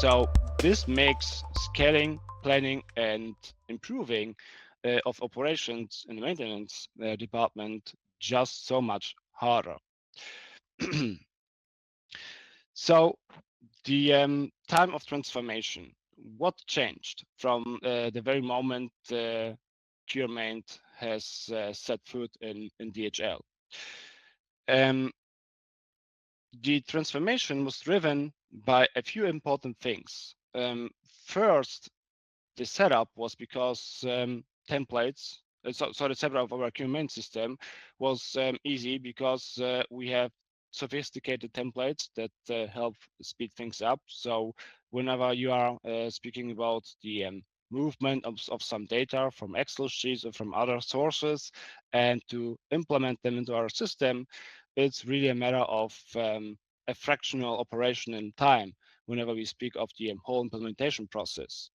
So this makes scaling, planning, and improving of operations in the maintenance department just so much harder. So the time of transformation, what changed from the very moment QRmaint has set foot in DHL? The transformation was driven by a few important things. First, the setup was because templates, so the setup of our QMaint system was easy because we have sophisticated templates that help speed things up. So whenever you are speaking about the movement of some data from Excel sheets or from other sources and to implement them into our system, it's really a matter of a fractional operation in time whenever we speak of the whole implementation process.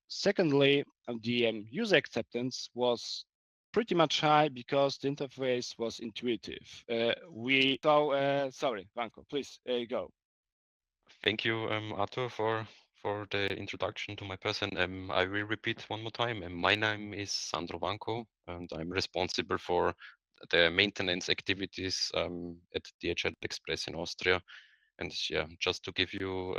Secondly, the user acceptance was pretty much high because the interface was intuitive. Sorry, Vanko, please go. Thank you, Arthur, for the introduction to my person. I will repeat one more time. My name is Sandro Vanko, and I'm responsible for the maintenance activities at DHL Express in Austria. And yeah, just to give you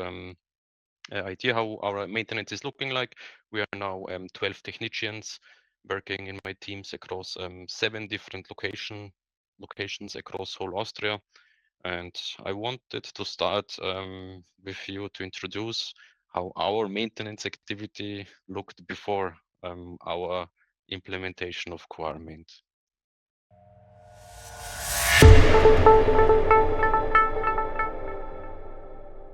idea how our maintenance is looking like, we are now 12 technicians working in my teams across 7 different locations across whole Austria. And I wanted to start with you to introduce how our maintenance activity looked before our implementation of QRmaint.